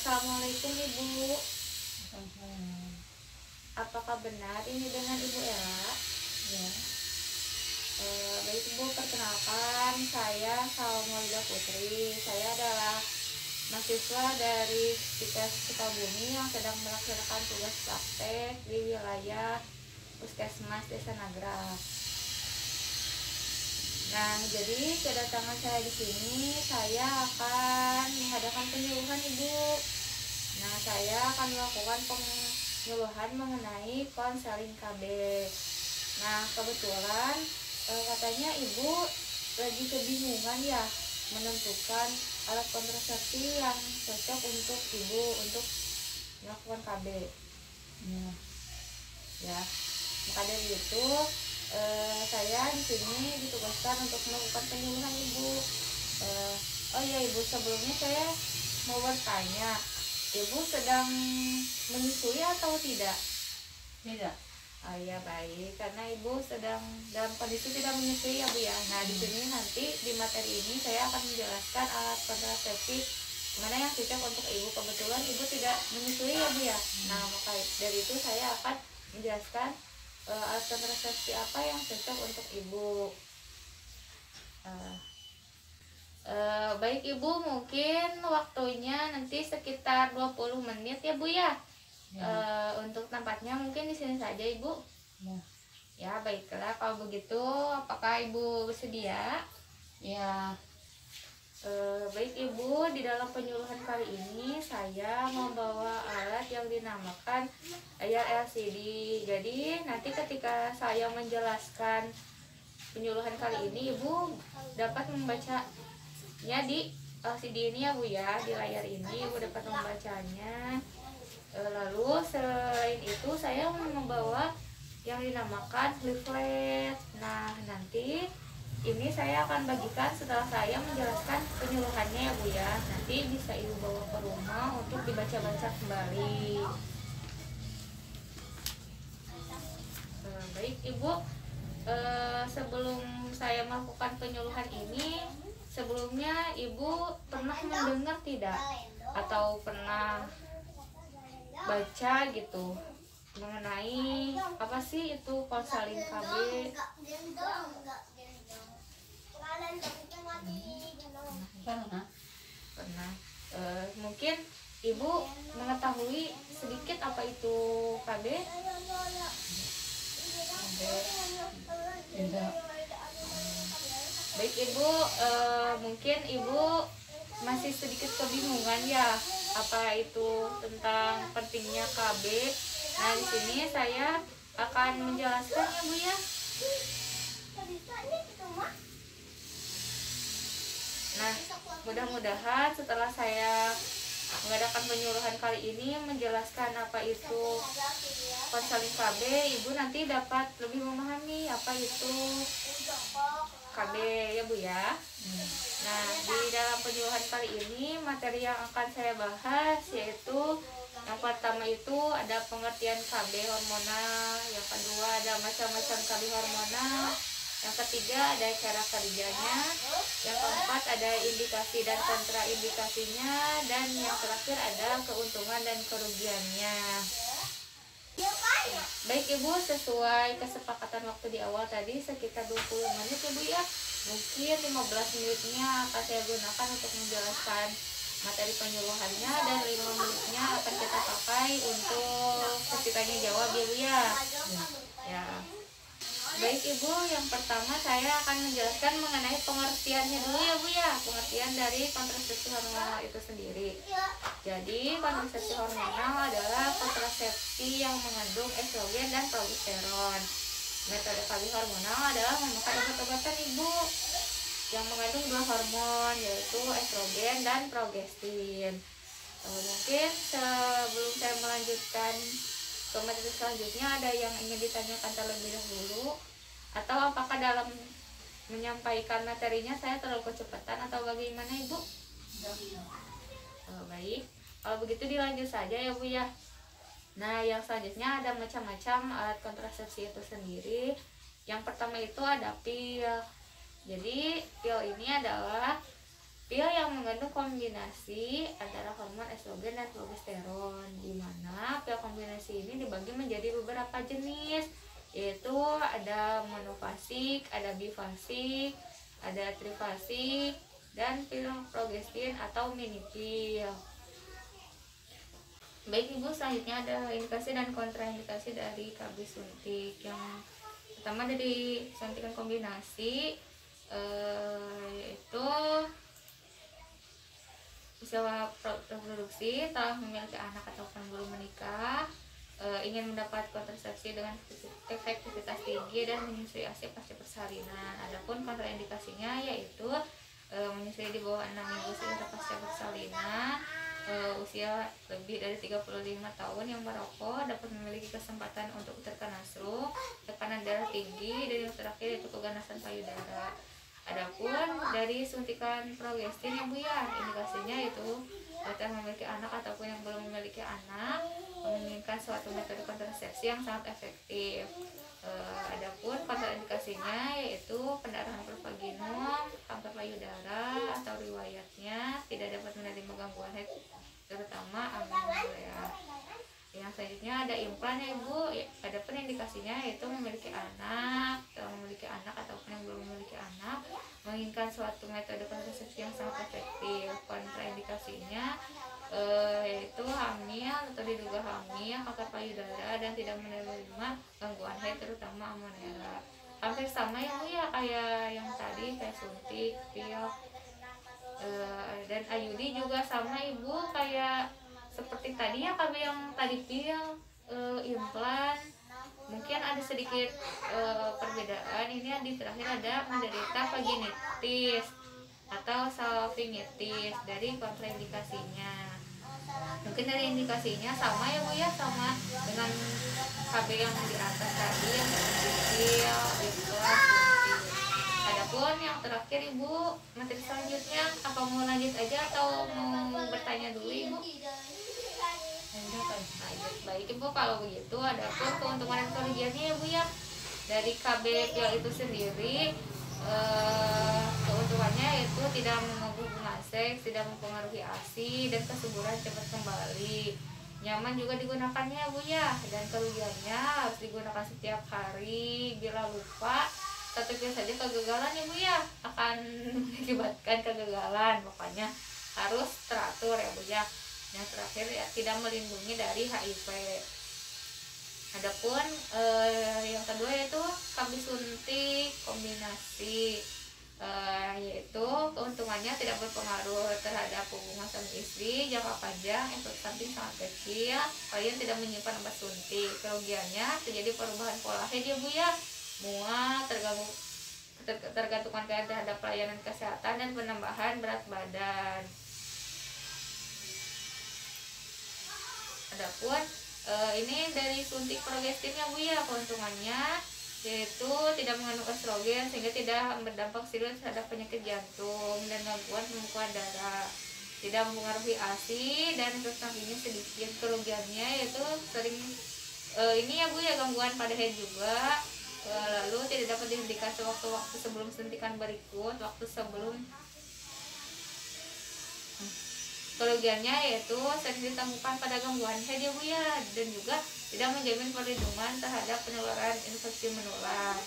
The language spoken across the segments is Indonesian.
Assalamualaikum Ibu. Sama-sama. Apakah benar ini dengan Ibu Ella? Ya, Baik Ibu, perkenalkan saya Salmolida Putri. Saya adalah mahasiswa dari IPS Sukabumi yang sedang melaksanakan tugas praktek di wilayah Puskesmas Desa Nagrag. Nah, jadi kedatangan saya di sini, saya akan mengadakan penyuluhan Ibu. Nah, saya akan melakukan penyuluhan mengenai konseling KB. Nah, kebetulan katanya Ibu lagi kebingungan ya menentukan alat kontrasepsi yang cocok untuk Ibu untuk melakukan KB. ya, Ya, maka dari itu saya di sini ditugaskan untuk melakukan penyuluhan Ibu. Oh iya Ibu, sebelumnya saya mau bertanya, Ibu sedang menyusui atau tidak? tidak. Oh iya baik, karena Ibu sedang dalam kondisi tidak menyusui ya Bu ya. Nah di sini nanti di materi ini saya akan menjelaskan alat kontrasepsi mana yang cocok untuk Ibu. Kebetulan Ibu tidak menyusui ya Bu ya. Nah maka dari itu saya akan menjelaskan alat kontrasepsi apa yang cocok untuk Ibu. Baik Ibu, mungkin waktunya nanti sekitar 20 menit ya Bu ya. Untuk tempatnya mungkin di sini saja Ibu. Ya, Ya baiklah, kalau begitu apakah Ibu bersedia? ya, Baik Ibu, di dalam penyuluhan kali ini saya membawa alat yang dinamakan layar LCD. Jadi nanti ketika saya menjelaskan penyuluhan kali ini, Ibu dapat membacanya di LCD ini ya Bu ya, di layar ini Ibu dapat membacanya. Lalu selain itu saya membawa yang dinamakan leaflet. Nah nanti ini saya akan bagikan setelah saya menjelaskan penyuluhannya ya Bu ya. Nanti bisa Ibu bawa ke rumah untuk dibaca-baca kembali. Baik Ibu, sebelum saya melakukan penyuluhan ini, sebelumnya Ibu pernah mendengar tidak? Atau pernah baca gitu mengenai apa sih itu konseling KB? pernah. Pernah. Mungkin Ibu mengetahui sedikit apa itu KB? Tidak. Baik Ibu, mungkin Ibu masih sedikit kebingungan ya apa itu tentang pentingnya KB. Nah di sini saya akan menjelaskan ya Bu ya. Nah mudah-mudahan setelah saya mengadakan penyuluhan kali ini menjelaskan apa itu konseling KB, Ibu nanti dapat lebih memahami apa itu KB ya Bu ya. Nah di dalam penyuluhan kali ini materi yang akan saya bahas yaitu yang pertama itu ada pengertian KB hormonal, yang kedua ada macam-macam KB hormonal, yang ketiga ada cara kerjanya, yang keempat ada indikasi dan kontraindikasinya, dan yang terakhir ada keuntungan dan kerugiannya. Baik Ibu, sesuai kesepakatan waktu di awal tadi sekitar 20 menit Ibu ya. Mungkin 15 menitnya akan saya gunakan untuk menjelaskan materi penyuluhannya, dan 5 menitnya akan kita pakai untuk sesi tanya jawab ya Bu ya. Ya. Baik Ibu, yang pertama saya akan menjelaskan mengenai pengertiannya dulu ya Bu ya. Pengertian dari kontrasepsi hormonal itu sendiri. Jadi kontrasepsi hormonal adalah kontrasepsi yang mengandung estrogen dan progesteron. Metode KB hormonal adalah memakai obat-obatan Ibu yang mengandung dua hormon yaitu estrogen dan progestin. Mungkin sebelum saya melanjutkan ke materi selanjutnya, ada yang ingin ditanyakan terlebih dahulu, atau apakah dalam menyampaikan materinya saya terlalu kecepatan atau bagaimana Ibu? Baik, kalau begitu dilanjut saja ya Bu ya. Nah yang selanjutnya ada macam-macam alat kontrasepsi itu sendiri. Yang pertama itu ada pil. Jadi pil ini adalah Pil yang mengandung kombinasi antara hormon estrogen dan progesteron, di mana pil kombinasi ini dibagi menjadi beberapa jenis, yaitu ada monofasik, ada bifasik, ada trifasik, dan pil progestin atau mini pil. Baik Ibu, selanjutnya ada indikasi dan kontraindikasi dari KB suntik. Yang pertama dari suntikan kombinasi, yaitu usia reproduksi, telah memiliki anak ataupun belum menikah, ingin mendapat kontrasepsi dengan efektivitas tinggi dan menyusui ASI pasca persalinan. Adapun kontraindikasinya yaitu menyusui di bawah 6 minggu setelah pasca persalinan, usia lebih dari 35 tahun yang merokok, dapat memiliki kesempatan untuk terkena stroke, tekanan darah tinggi, dan yang terakhir itu keganasan payudara. Adapun dari suntikan progestin ya Bu ya, indikasinya itu telah memiliki anak ataupun yang belum memiliki anak, menginginkan suatu metode kontrasepsi yang sangat efektif. Adapun kontraindikasinya yaitu pendarahan pervaginum, kanker payudara, atau riwayatnya tidak dapat menerima gangguan haid terutama amenorrea. Yang selanjutnya ada implan ya Ibu. Adapun indikasinya yaitu memiliki anak, ataupun yang belum memiliki anak, menginginkan suatu metode kontrasepsi yang sangat efektif. Kontraindikasinya yaitu hamil atau diduga hamil, kanker payudara, dan tidak menerima gangguan haid terutama amenorrea. Hampir sama ya Bu ya, kayak yang tadi, kayak suntik, pil, dan IUD juga sama Ibu, kayak seperti tadi ya, KB yang tadi pil, implan, mungkin ada sedikit perbedaan. Ini di terakhir ada menderita vaginitis atau salpingitis dari kontraindikasinya. Mungkin dari indikasinya sama ya Bu ya, sama dengan KB yang di atas tadi, yang pil, implan, suntik. Adapun yang terakhir Ibu, materi selanjutnya apa mau lanjut aja atau mau bertanya dulu Ibu? Baik Ibu, kalau begitu adapun keuntungan dan kerugiannya ya Bu ya dari KB pil itu sendiri. Keuntungannya itu tidak mengganggu hubungan seks, tidak mempengaruhi ASI, dan kesuburan cepat kembali. Nyaman juga digunakannya ya Bu ya. Dan kerugiannya harus digunakan setiap hari. Bila lupa, satu pil saja kegagalan ya Bu ya akan mengakibatkan kegagalan. Makanya harus teratur ya Bu ya. Yang terakhir ya, tidak melindungi dari HIV. Adapun yang kedua yaitu KB suntik kombinasi, yaitu keuntungannya tidak berpengaruh terhadap hubungan suami istri jangka panjang, efek samping sangat kecil, klien tidak menyimpan obat suntik. Kerugiannya terjadi perubahan pola hidup ya Bu ya, mual, tergantungan kalian terhadap pelayanan kesehatan, dan penambahan berat badan. Adapun ini dari suntik progestin ya Bu ya, keuntungannya yaitu tidak mengandung estrogen sehingga tidak berdampak serius terhadap penyakit jantung dan gangguan pembekuan darah, tidak mempengaruhi ASI, dan efek sampingnya sedikit. Kerugiannya yaitu sering ini ya Bu ya, gangguan pada haid juga, lalu tidak dapat dihentikan sewaktu-waktu sebelum suntikan berikut, waktu sebelum. Kerugiannya yaitu sering ditemukan pada gangguan haid ya Bu ya, dan juga tidak menjamin perlindungan terhadap penularan infeksi menular.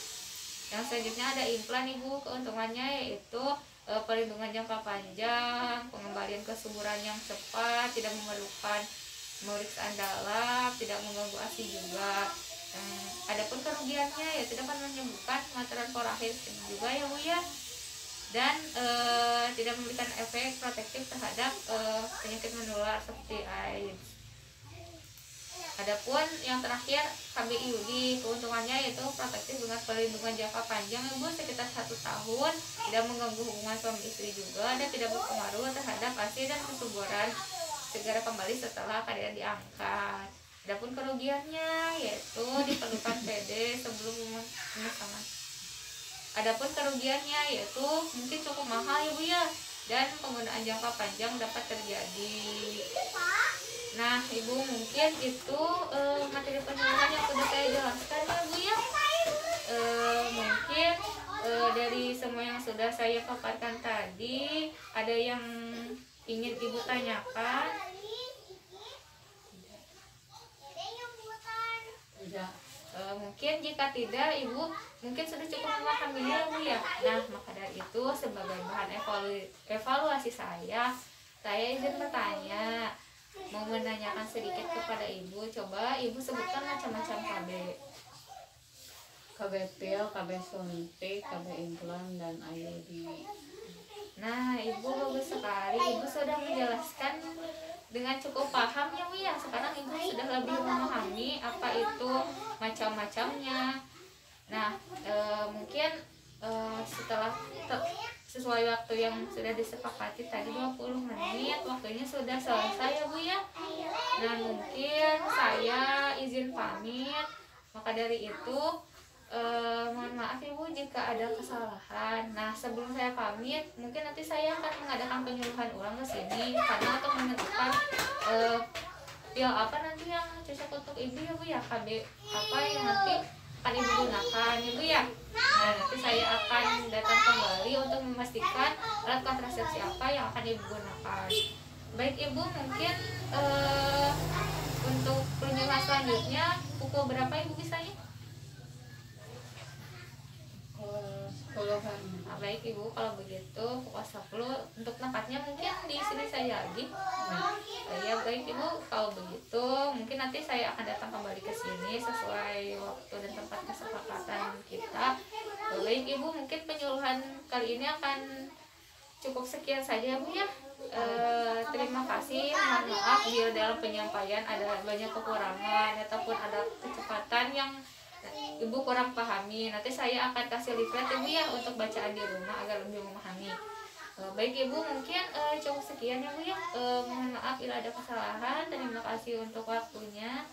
Yang selanjutnya ada implan Ibu. Keuntungannya yaitu perlindungan jangka panjang, pengembalian kesuburan yang cepat, tidak memerlukan pemeriksaan dalam, tidak mengganggu ASI juga. Adapun kerugiannya yaitu dapat menyembuhkan kematian pola haid juga ya Bu ya, dan tidak memberikan efek protektif terhadap penyakit menular seperti AIDS. Adapun yang terakhir KB IUD, keuntungannya yaitu protektif dengan perlindungan jangka panjang Ibu, sekitar 1 tahun, tidak mengganggu hubungan suami istri juga, dan tidak berpengaruh terhadap ASI dan kesuburan segera kembali setelah keadaan diangkat. Adapun kerugiannya yaitu diperlukan PD sebelum pemasangan. Adapun kerugiannya yaitu mungkin cukup mahal ya Bu ya, dan penggunaan jangka panjang dapat terjadi. Nah Ibu, mungkin itu materi penyuluhan yang sudah saya jelaskan ya Bu ya. Mungkin dari semua yang sudah saya paparkan tadi, ada yang ingin ibu tanyakan? Tidak. Mungkin jika tidak, ibu mungkin sudah cukup memahaminya ya bu ya. Nah, maka dari itu sebagai bahan evaluasi saya izin bertanya, mau menanyakan sedikit kepada ibu. Coba ibu sebutkan macam-macam KB. KB pil, KB suntik, KB implan, dan IUD. Nah, ibu bagus sekali. Ibu sudah menjelaskan dengan cukup paham ya bu ya. Sekarang ibu sudah lebih memahami apa itu macam-macamnya. Nah, mungkin setelah sesuai waktu yang sudah disepakati tadi 20 menit, waktunya sudah selesai ya bu ya. Nah, mungkin saya izin pamit. Maka dari itu mohon maaf ibu jika ada kesalahan. Nah, sebelum saya pamit, mungkin nanti saya akan mengadakan penyuluhan ulang ke sini karena untuk menentukan pil apa nanti yang cocok untuk ibu ya bu ya, KB apa yang nanti akan ibu gunakan ibu ya. Nah, nanti saya akan datang kembali untuk memastikan alat kontrasepsi apa yang akan ibu gunakan. Baik ibu, mungkin untuk penyuluhan selanjutnya pukul berapa ibu bisanya? 10-an. Nah, baik ibu, kalau begitu pukul 10. Untuk tempatnya mungkin di sini saya lagi. Ya baik ibu, kalau begitu mungkin nanti saya akan datang kembali ke sini sesuai waktu dan tempat kesepakatan kita. Baik ibu, mungkin penyuluhan kali ini akan cukup sekian saja bu ya. Terima kasih, mohon maaf bila dalam penyampaian ada banyak kekurangan ataupun ada kecepatan yang ibu kurang pahami. Nanti saya akan kasih leaflet ibu ya untuk bacaan di rumah agar lebih memahami. Baik ibu, mungkin cukup sekian ya bu ya. Mohon maaf bila ada kesalahan. Terima kasih untuk waktunya.